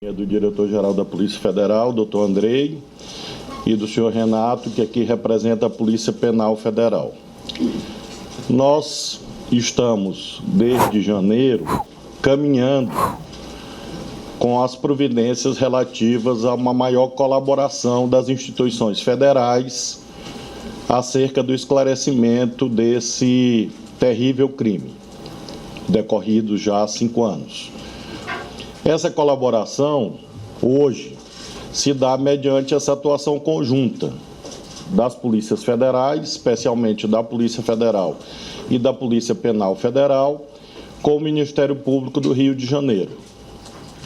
Do diretor-geral da Polícia Federal, doutor Andrei, e do senhor Renato, que aqui representa a Polícia Penal Federal. Nós estamos, desde janeiro, caminhando com as providências relativas a uma maior colaboração das instituições federais acerca do esclarecimento desse terrível crime, decorrido já há 5 anos. Essa colaboração, hoje, se dá mediante essa atuação conjunta das polícias federais, especialmente da Polícia Federal e da Polícia Penal Federal, com o Ministério Público do Rio de Janeiro.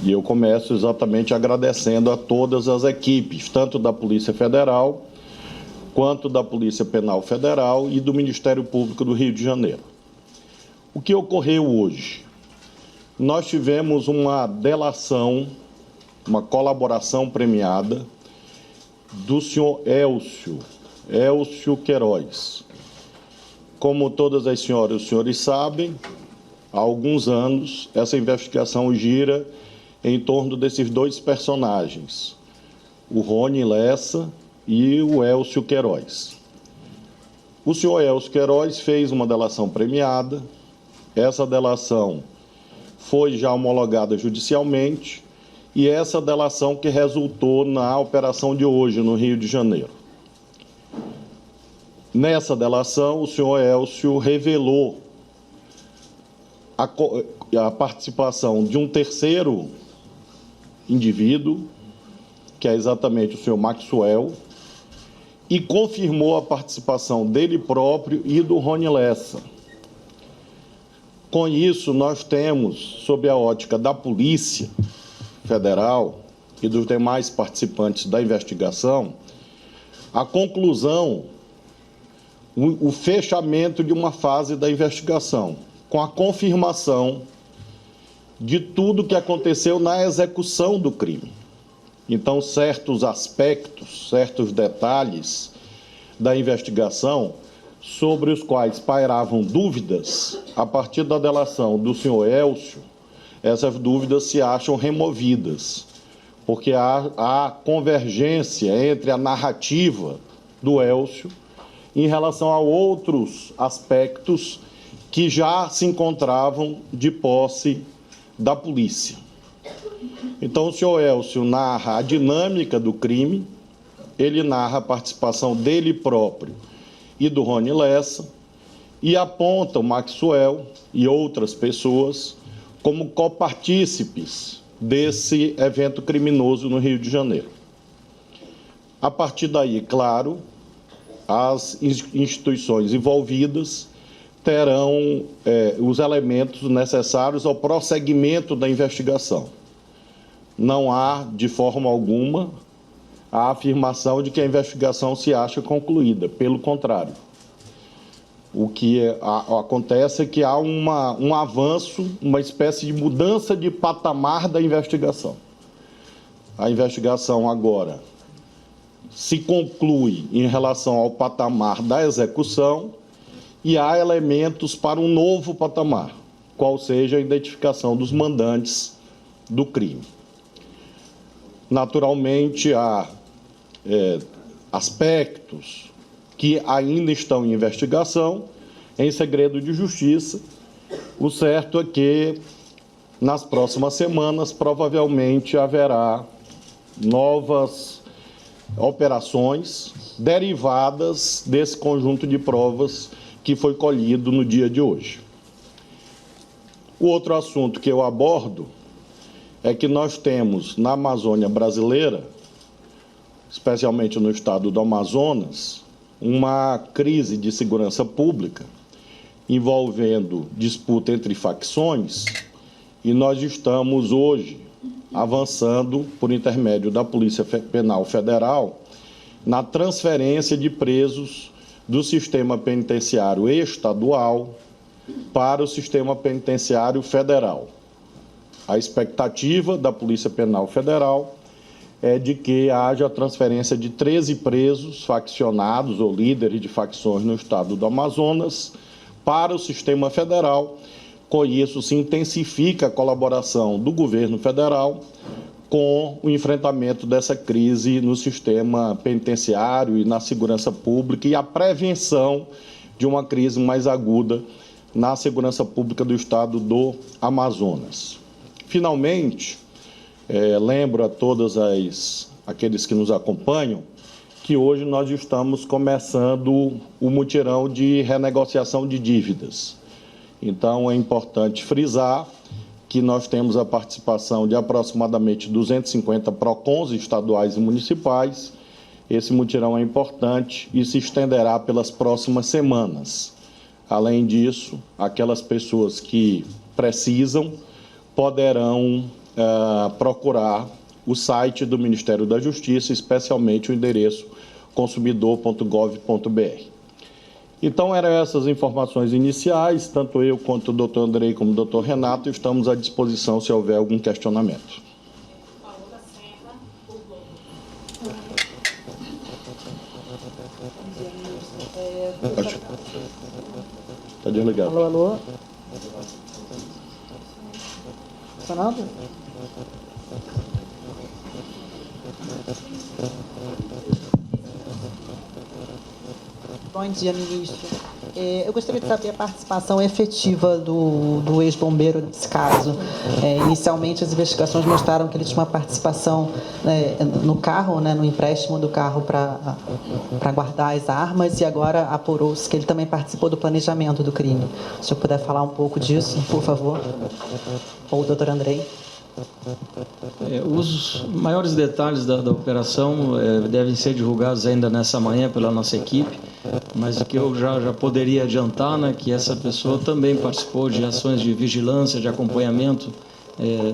E eu começo exatamente agradecendo a todas as equipes, tanto da Polícia Federal, quanto da Polícia Penal Federal e do Ministério Público do Rio de Janeiro. O que ocorreu hoje? Nós tivemos uma delação, uma colaboração premiada do senhor Elcio Queiroz. Como todas as senhoras e os senhores sabem, há alguns anos essa investigação gira em torno desses dois personagens, o Rony Lessa e o Elcio Queiroz. O senhor Elcio Queiroz fez uma delação premiada, essa delação foi já homologada judicialmente, e essa delação que resultou na operação de hoje, no Rio de Janeiro. Nessa delação, o senhor Elcio revelou a participação de um terceiro indivíduo, que é exatamente o senhor Maxwell, e confirmou a participação dele próprio e do Rony Lessa. Com isso, nós temos, sob a ótica da Polícia Federal e dos demais participantes da investigação, a conclusão, o fechamento de uma fase da investigação, com a confirmação de tudo que aconteceu na execução do crime. Então, certos aspectos, certos detalhes da investigação sobre os quais pairavam dúvidas, a partir da delação do senhor Elcio, essas dúvidas se acham removidas, porque há convergência entre a narrativa do Elcio em relação a outros aspectos que já se encontravam de posse da polícia. Então, o senhor Elcio narra a dinâmica do crime, ele narra a participação dele próprio e do Rony Lessa, e aponta o Maxwell e outras pessoas como copartícipes desse evento criminoso no Rio de Janeiro. A partir daí, claro, as instituições envolvidas terão os elementos necessários ao prosseguimento da investigação. Não há, de forma alguma, a afirmação de que a investigação se acha concluída, pelo contrário. O que acontece é que há um avanço, uma espécie de mudança de patamar da investigação. A investigação agora se conclui em relação ao patamar da execução e há elementos para um novo patamar, qual seja a identificação dos mandantes do crime. Naturalmente, há aspectos que ainda estão em investigação, em segredo de justiça. O certo é que, nas próximas semanas, provavelmente haverá novas operações derivadas desse conjunto de provas que foi colhido no dia de hoje. O outro assunto que eu abordo é que nós temos na Amazônia brasileira, especialmente no estado do Amazonas, uma crise de segurança pública envolvendo disputa entre facções, e nós estamos hoje avançando, por intermédio da Polícia Penal Federal, na transferência de presos do sistema penitenciário estadual para o sistema penitenciário federal. A expectativa da Polícia Penal Federal é de que haja a transferência de 13 presos faccionados ou líderes de facções no estado do Amazonas para o sistema federal. Com isso, se intensifica a colaboração do governo federal com o enfrentamento dessa crise no sistema penitenciário e na segurança pública e a prevenção de uma crise mais aguda na segurança pública do estado do Amazonas. Finalmente, lembro a todos aqueles que nos acompanham que hoje nós estamos começando o mutirão de renegociação de dívidas. Então, é importante frisar que nós temos a participação de aproximadamente 250 PROCONs estaduais e municipais. Esse mutirão é importante e se estenderá pelas próximas semanas. Além disso, aquelas pessoas que precisam poderão procurar o site do Ministério da Justiça, especialmente o endereço consumidor.gov.br. Então, eram essas informações iniciais, tanto eu quanto o doutor Andrei como o doutor Renato estamos à disposição se houver algum questionamento. Está desligado. Alô, alô. Funcionando? Bom dia, ministro. Eu gostaria de saber a participação efetiva do ex-bombeiro nesse caso. Inicialmente, as investigações mostraram que ele tinha uma participação no carro, no empréstimo do carro para guardar as armas, e agora apurou-se que ele também participou do planejamento do crime. Se o senhor puder falar um pouco disso, por favor. Ou o doutor Andrei. Os maiores detalhes da operação devem ser divulgados ainda nessa manhã pela nossa equipe, mas o que eu já poderia adiantar, que essa pessoa também participou de ações de vigilância, de acompanhamento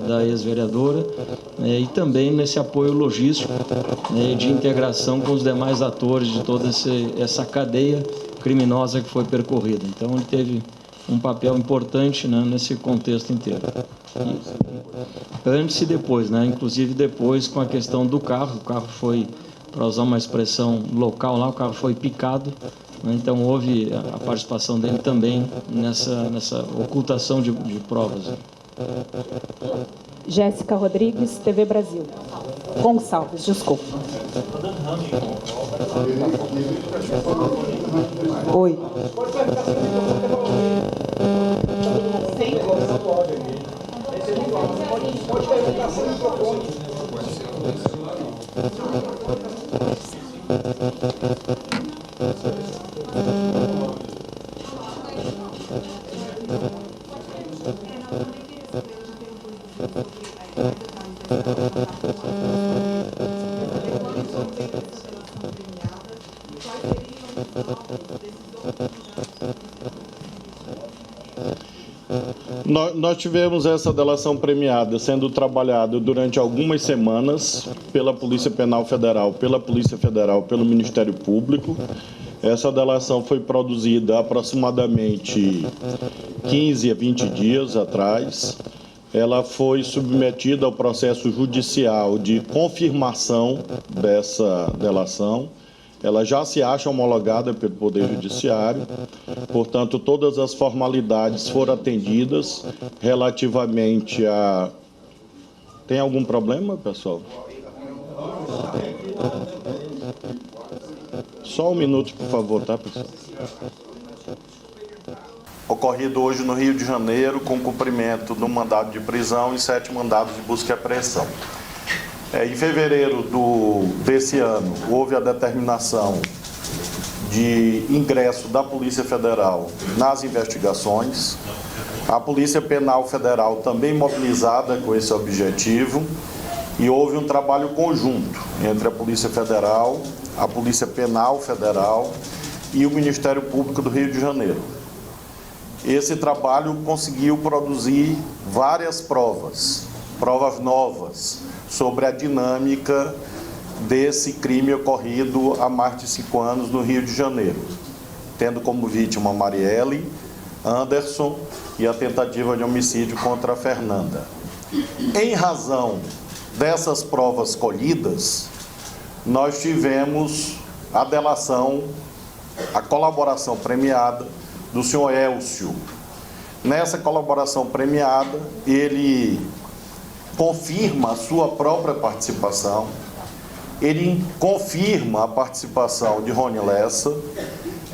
da ex-vereadora, e também nesse apoio logístico de integração com os demais atores de toda essa cadeia criminosa que foi percorrida. Então, ele teve um papel importante nesse contexto inteiro. Antes e depois, inclusive depois com a questão do carro. O carro foi, para usar uma expressão local lá, o carro foi picado, então houve a participação dele também nessa ocultação de provas. Jéssica Rodrigues, TV Brasil. Gonçalves, desculpa. Oi. Nós tivemos essa delação premiada sendo trabalhada durante algumas semanas pela Polícia Penal Federal, pela Polícia Federal, pelo Ministério Público. Essa delação foi produzida há aproximadamente 15 a 20 dias atrás. Ela foi submetida ao processo judicial de confirmação dessa delação. Ela já se acha homologada pelo Poder Judiciário, portanto, todas as formalidades foram atendidas relativamente a... Tem algum problema, pessoal? Só um minuto, por favor, tá, pessoal? Ocorrido hoje no Rio de Janeiro, com cumprimento do mandado de prisão e 7 mandados de busca e apreensão. Em fevereiro desse ano, houve a determinação de ingresso da Polícia Federal nas investigações. A Polícia Penal Federal também mobilizada com esse objetivo, e houve um trabalho conjunto entre a Polícia Federal, a Polícia Penal Federal e o Ministério Público do Rio de Janeiro. Esse trabalho conseguiu produzir várias provas novas, sobre a dinâmica desse crime ocorrido há mais de 5 anos no Rio de Janeiro, tendo como vítima Marielle, Anderson e a tentativa de homicídio contra a Fernanda. Em razão dessas provas colhidas, nós tivemos a delação, a colaboração premiada do senhor Elcio. Nessa colaboração premiada, ele confirma a sua própria participação, ele confirma a participação de Rony Lessa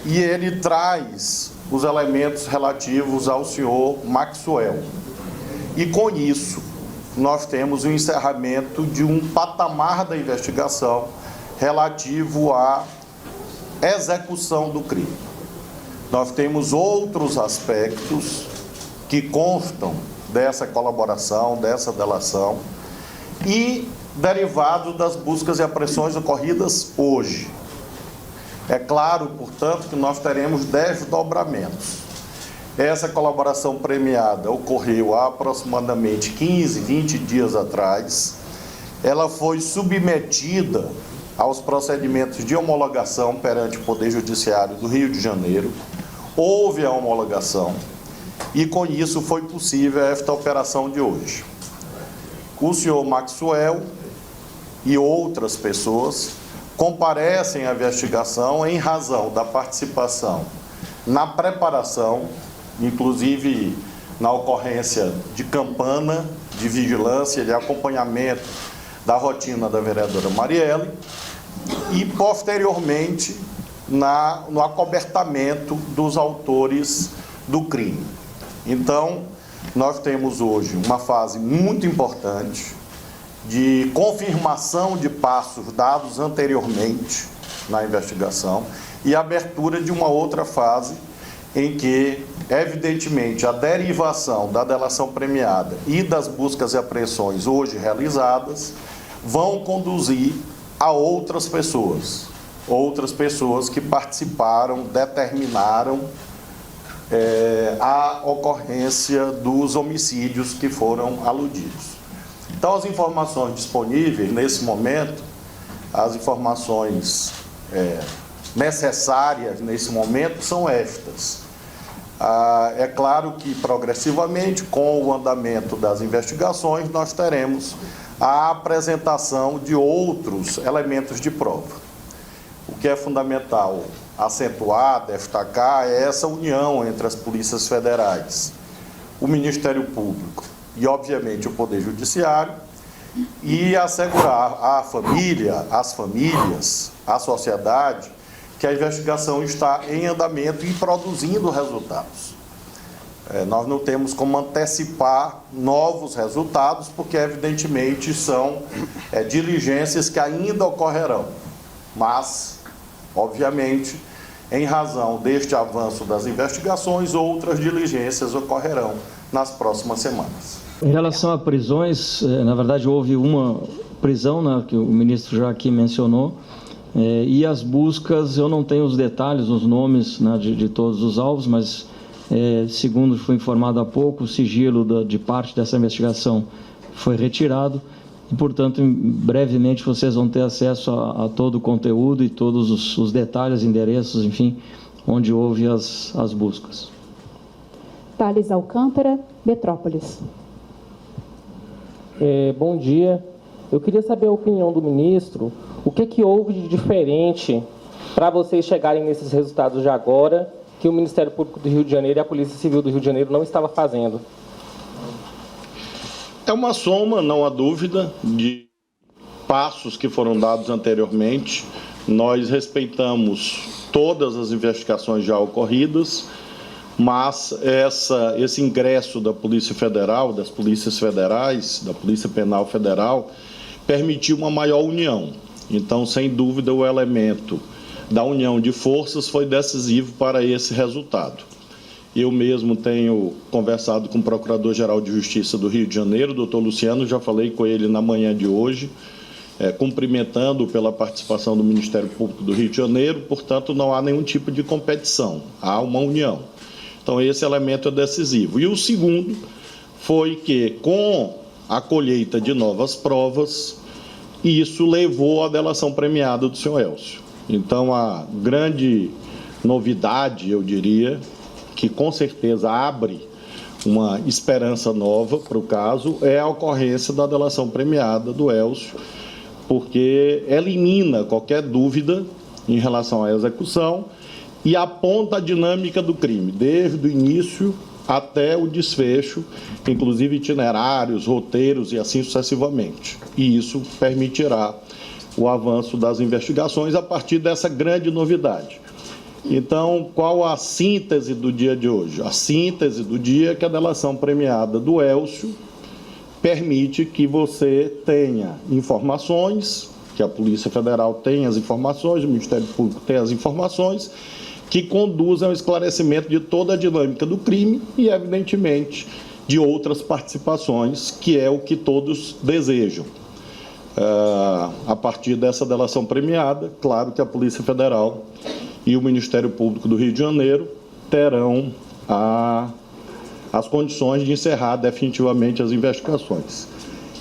e ele traz os elementos relativos ao senhor Maxwell. E com isso, nós temos o encerramento de um patamar da investigação relativo à execução do crime. Nós temos outros aspectos que constam dessa colaboração, dessa delação, e derivados das buscas e apreensões ocorridas hoje. É claro, portanto, que nós teremos desdobramentos. Essa colaboração premiada ocorreu há aproximadamente 15, 20 dias atrás. Ela foi submetida aos procedimentos de homologação perante o Poder Judiciário do Rio de Janeiro. Houve a homologação e, com isso, foi possível esta operação de hoje. O senhor Maxwell e outras pessoas comparecem à investigação em razão da participação na preparação, inclusive na ocorrência de campana, de vigilância, de acompanhamento da rotina da vereadora Marielle e, posteriormente, no acobertamento dos autores do crime. Então, nós temos hoje uma fase muito importante de confirmação de passos dados anteriormente na investigação e abertura de uma outra fase em que, evidentemente, a derivação da delação premiada e das buscas e apreensões hoje realizadas vão conduzir a outras pessoas que participaram, determinaram a ocorrência dos homicídios que foram aludidos. Então, as informações disponíveis nesse momento, as informações necessárias nesse momento são estas. É claro que, progressivamente, com o andamento das investigações, nós teremos a apresentação de outros elementos de prova. O que é fundamental acentuar, destacar, é essa união entre as polícias federais, o Ministério Público e, obviamente, o Poder Judiciário, e assegurar à família, às famílias, à sociedade, que a investigação está em andamento e produzindo resultados. Nós não temos como antecipar novos resultados, porque, evidentemente, são diligências que ainda ocorrerão. Mas, obviamente, em razão deste avanço das investigações, outras diligências ocorrerão nas próximas semanas. Em relação a prisões, na verdade, houve uma prisão, né, que o ministro já aqui mencionou, e as buscas, eu não tenho os detalhes, os nomes, né, de todos os alvos, mas, segundo foi informado há pouco, o sigilo de parte dessa investigação foi retirado e, portanto, brevemente vocês vão ter acesso a todo o conteúdo e todos os detalhes, endereços, enfim, onde houve as buscas. Thales Alcântara, Metrópolis. Bom dia. Eu queria saber a opinião do ministro. O que houve de diferente para vocês chegarem nesses resultados de agora que o Ministério Público do Rio de Janeiro e a Polícia Civil do Rio de Janeiro não estava fazendo? É uma soma, não há dúvida, de passos que foram dados anteriormente. Nós respeitamos todas as investigações já ocorridas, mas esse ingresso da Polícia Federal, das polícias federais, da Polícia Penal Federal, permitiu uma maior união. Então, sem dúvida, o elemento da união de forças foi decisivo para esse resultado. Eu mesmo tenho conversado com o Procurador-Geral de Justiça do Rio de Janeiro, doutor Luciano, já falei com ele na manhã de hoje, cumprimentando pela participação do Ministério Público do Rio de Janeiro, portanto, não há nenhum tipo de competição, há uma união. Então, esse elemento é decisivo. E o segundo foi que, com a colheita de novas provas, isso levou à delação premiada do senhor Elcio. Então, a grande novidade, eu diria, que com certeza abre uma esperança nova para o caso, é a ocorrência da delação premiada do Elcio, porque elimina qualquer dúvida em relação à execução e aponta a dinâmica do crime, desde o início até o desfecho, inclusive itinerários, roteiros e assim sucessivamente. E isso permitirá o avanço das investigações a partir dessa grande novidade. Então, qual a síntese do dia de hoje? A síntese do dia é que a delação premiada do Elcio permite que você tenha informações, que a Polícia Federal tenha as informações, o Ministério Público tenha as informações, que conduzem ao esclarecimento de toda a dinâmica do crime e, evidentemente, de outras participações, que é o que todos desejam. A partir dessa delação premiada, claro que a Polícia Federal e o Ministério Público do Rio de Janeiro terão as condições de encerrar definitivamente as investigações.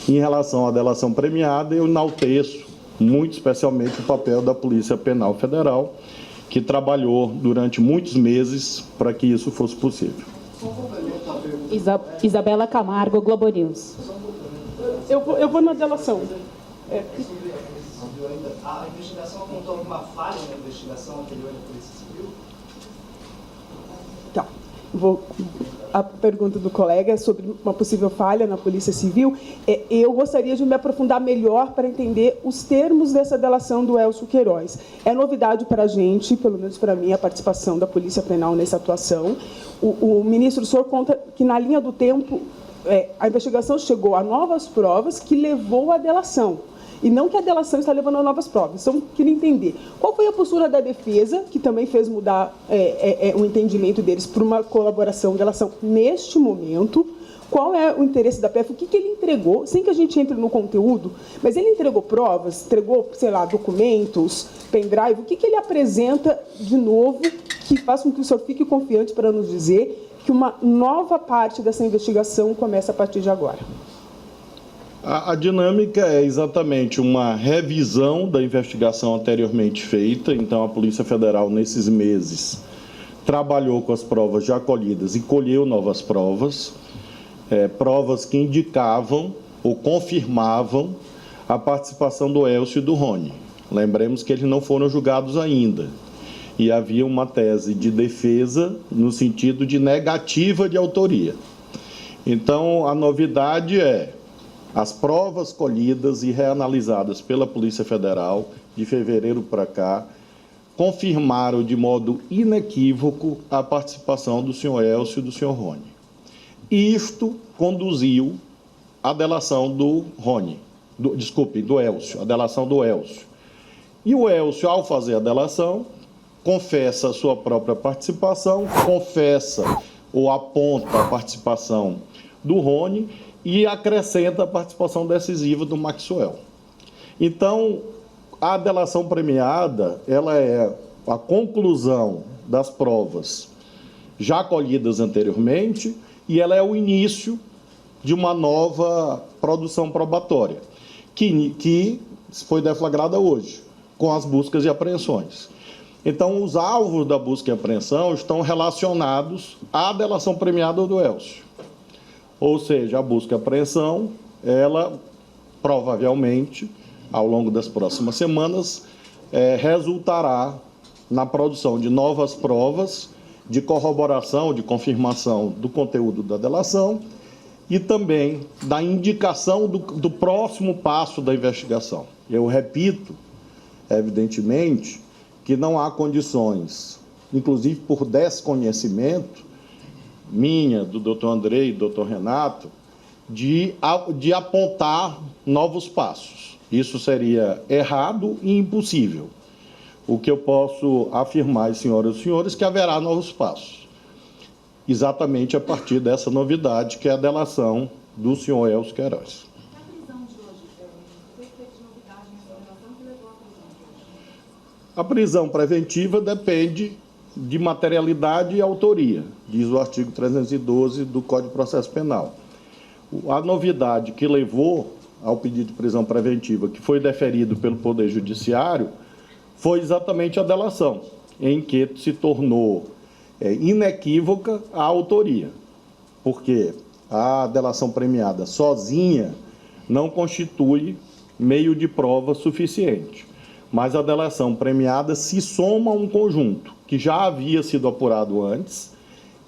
Em relação à delação premiada, eu enalteço muito especialmente o papel da Polícia Penal Federal, que trabalhou durante muitos meses para que isso fosse possível. Isabela Camargo, Globo News. Eu vou na delação. A investigação apontou alguma falha na investigação anterior da Polícia Civil? Tá. A pergunta do colega é sobre uma possível falha na Polícia Civil. Eu gostaria de me aprofundar melhor para entender os termos dessa delação do Elcio Queiroz. É novidade para a gente, pelo menos para mim, a participação da Polícia Penal nessa atuação. O ministro, o senhor conta que, na linha do tempo, a investigação chegou a novas provas que levou à delação. E não que a delação está levando a novas provas. Então, queria entender qual foi a postura da defesa, que também fez mudar o entendimento deles para uma colaboração, delação neste momento. Qual é o interesse da PF? O que ele entregou, sem que a gente entre no conteúdo, mas ele entregou provas, entregou, sei lá, documentos, pendrive, o que ele apresenta de novo que faça com que o senhor fique confiante para nos dizer que uma nova parte dessa investigação começa a partir de agora? A dinâmica é exatamente uma revisão da investigação anteriormente feita. Então, a Polícia Federal, nesses meses, trabalhou com as provas já colhidas e colheu novas provas, provas que indicavam ou confirmavam a participação do Elcio e do Rony. Lembremos que eles não foram julgados ainda. E havia uma tese de defesa no sentido de negativa de autoria. Então, a novidade é as provas colhidas e reanalisadas pela Polícia Federal, de fevereiro para cá, confirmaram de modo inequívoco a participação do senhor Elcio e do senhor Rony. Isto conduziu à delação do Elcio, a delação do Elcio. E o Elcio, ao fazer a delação, confessa a sua própria participação, confessa ou aponta a participação do Rony e acrescenta a participação decisiva do Maxwell. Então, a delação premiada, ela é a conclusão das provas já colhidas anteriormente e ela é o início de uma nova produção probatória, que foi deflagrada hoje, com as buscas e apreensões. Então, os alvos da busca e apreensão estão relacionados à delação premiada do Elcio. Ou seja, a busca e apreensão, ela provavelmente, ao longo das próximas semanas, resultará na produção de novas provas, de corroboração, de confirmação do conteúdo da delação e também da indicação do próximo passo da investigação. Eu repito, evidentemente, que não há condições, inclusive por desconhecimento, minha, do doutor Andrei e do doutor Renato, de apontar novos passos. Isso seria errado e impossível. O que eu posso afirmar, senhoras e senhores, que haverá novos passos. Exatamente a partir dessa novidade, que é a delação do senhor Elcio Queiroz. A prisão preventiva depende de materialidade e autoria, diz o artigo 312 do Código de Processo Penal. A novidade que levou ao pedido de prisão preventiva, que foi deferido pelo Poder Judiciário, foi exatamente a delação, em que se tornou inequívoca a autoria, porque a delação premiada sozinha não constitui meio de prova suficiente, mas a delação premiada se soma a um conjunto que já havia sido apurado antes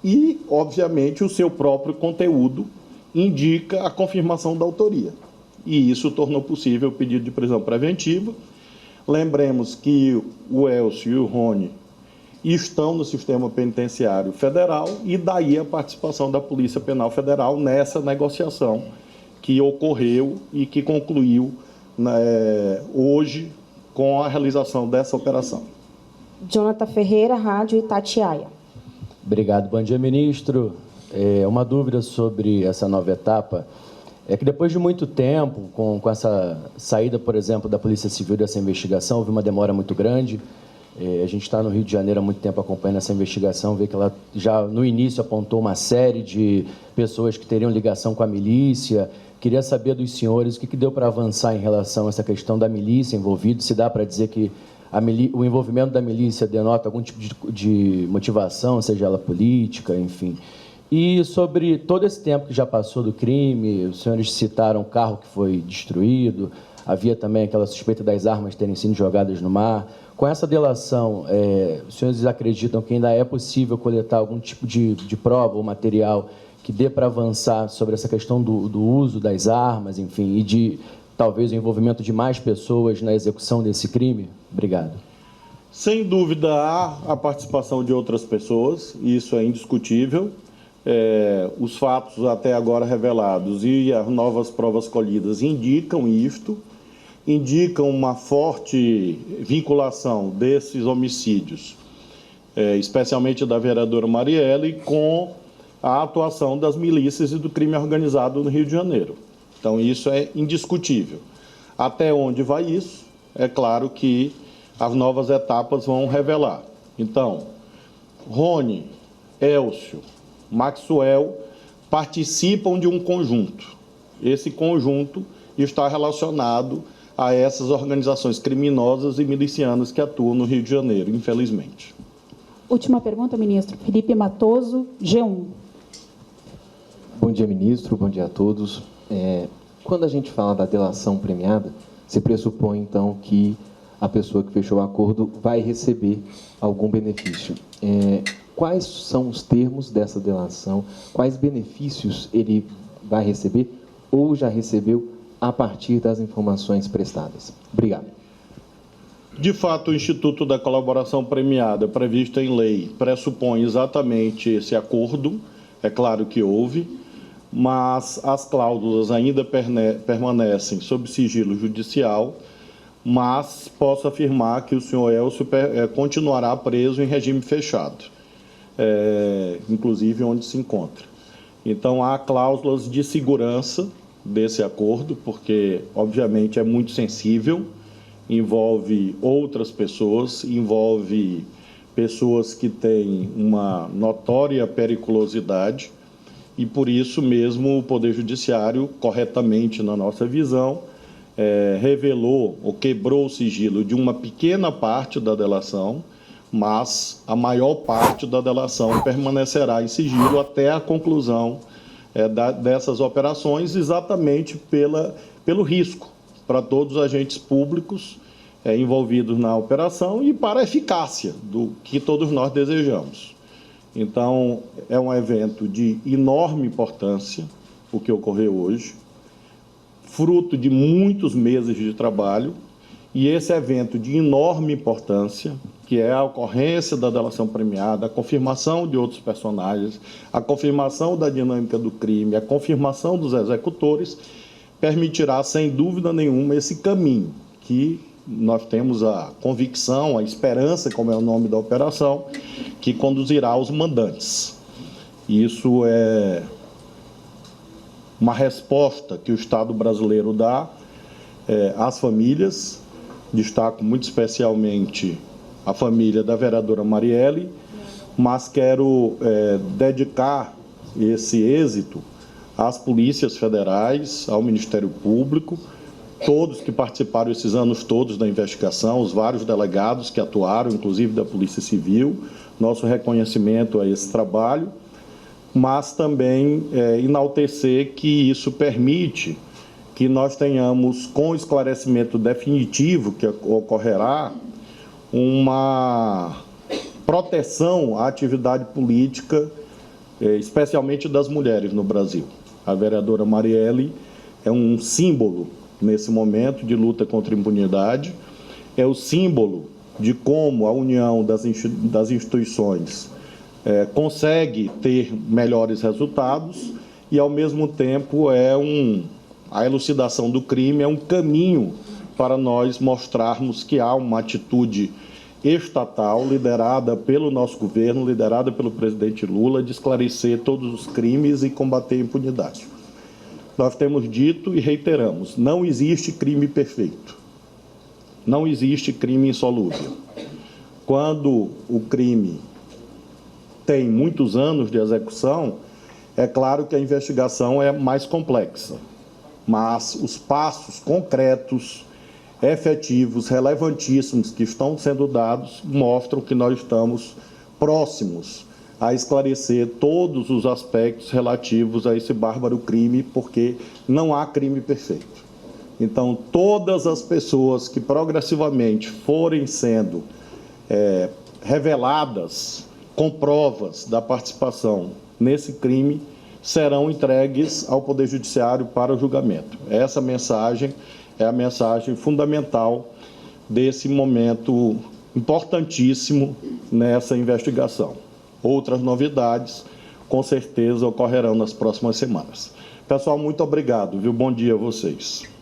e, obviamente, o seu próprio conteúdo indica a confirmação da autoria. E isso tornou possível o pedido de prisão preventiva. Lembremos que o Elcio e o Rony estão no sistema penitenciário federal e daí a participação da Polícia Penal Federal nessa negociação que ocorreu e que concluiu hoje com a realização dessa operação. Jonathan Ferreira, Rádio Itatiaia. Obrigado. Bom dia, ministro. Uma dúvida sobre essa nova etapa é que depois de muito tempo, com essa saída, por exemplo, da Polícia Civil dessa investigação, houve uma demora muito grande. A gente está no Rio de Janeiro há muito tempo acompanhando essa investigação, vê que ela já no início apontou uma série de pessoas que teriam ligação com a milícia. Queria saber dos senhores o que deu para avançar em relação a essa questão da milícia envolvida, se dá para dizer que o envolvimento da milícia denota algum tipo de motivação, seja ela política, enfim. E sobre todo esse tempo que já passou do crime, os senhores citaram o carro que foi destruído, havia também aquela suspeita das armas terem sido jogadas no mar. Com essa delação, os senhores acreditam que ainda é possível coletar algum tipo de prova ou material que dê para avançar sobre essa questão do uso das armas, enfim, e de talvez o envolvimento de mais pessoas na execução desse crime? Obrigado. Sem dúvida, há a participação de outras pessoas, isso é indiscutível. Os fatos até agora revelados e as novas provas colhidas indicam isto, indicam uma forte vinculação desses homicídios, especialmente da vereadora Marielle, com a atuação das milícias e do crime organizado no Rio de Janeiro. Então, isso é indiscutível. Até onde vai isso? É claro que as novas etapas vão revelar. Então, Rony, Elcio, Maxwell participam de um conjunto. Esse conjunto está relacionado a essas organizações criminosas e milicianas que atuam no Rio de Janeiro, infelizmente. Última pergunta, ministro. Felipe Matoso, G1. Bom dia, ministro. Bom dia a todos. Quando a gente fala da delação premiada, se pressupõe, então, que a pessoa que fechou o acordo vai receber algum benefício. Quais são os termos dessa delação? Quais benefícios ele vai receber ou já recebeu a partir das informações prestadas? Obrigado. De fato, o Instituto da Colaboração Premiada, previsto em lei, pressupõe exatamente esse acordo. É claro que houve, mas as cláusulas ainda permanecem sob sigilo judicial, mas posso afirmar que o senhor Elcio continuará preso em regime fechado, inclusive onde se encontra. Então, há cláusulas de segurança desse acordo, porque, obviamente, é muito sensível, envolve outras pessoas, envolve pessoas que têm uma notória periculosidade e, por isso mesmo, o Poder Judiciário, corretamente na nossa visão, revelou ou quebrou o sigilo de uma pequena parte da delação, mas a maior parte da delação permanecerá em sigilo até a conclusão dessas operações, exatamente pelo risco para todos os agentes públicos envolvidos na operação e para a eficácia do que todos nós desejamos. Então, é um evento de enorme importância, o que ocorreu hoje, fruto de muitos meses de trabalho, e esse evento de enorme importância, que é a ocorrência da delação premiada, a confirmação de outros personagens, a confirmação da dinâmica do crime, a confirmação dos executores, permitirá, sem dúvida nenhuma, esse caminho que nós temos a convicção, a esperança, como é o nome da operação, que conduzirá os mandantes. Isso é uma resposta que o Estado brasileiro dá às famílias, destaco muito especialmente a família da vereadora Marielle, mas quero dedicar esse êxito às polícias federais, ao Ministério Público, todos que participaram esses anos todos da investigação, os vários delegados que atuaram, inclusive da Polícia Civil, nosso reconhecimento a esse trabalho, mas também enaltecer que isso permite que nós tenhamos, com o esclarecimento definitivo que ocorrerá, uma proteção à atividade política especialmente das mulheres no Brasil. A vereadora Marielle é um símbolo, nesse momento, de luta contra a impunidade, é o símbolo de como a união das instituições consegue ter melhores resultados e, ao mesmo tempo, a elucidação do crime é um caminho para nós mostrarmos que há uma atitude estatal, liderada pelo nosso governo, liderada pelo presidente Lula, de esclarecer todos os crimes e combater a impunidade. Nós temos dito e reiteramos, não existe crime perfeito. Não existe crime insolúvel. Quando o crime tem muitos anos de execução, é claro que a investigação é mais complexa, mas os passos concretos, efetivos, relevantíssimos que estão sendo dados mostram que nós estamos próximos a esclarecer todos os aspectos relativos a esse bárbaro crime, porque não há crime perfeito. Então, todas as pessoas que progressivamente forem sendo reveladas com provas da participação nesse crime, serão entregues ao Poder Judiciário para o julgamento. Essa mensagem é a mensagem fundamental desse momento importantíssimo nessa investigação. Outras novidades, com certeza, ocorrerão nas próximas semanas. Pessoal, muito obrigado, viu? Bom dia a vocês.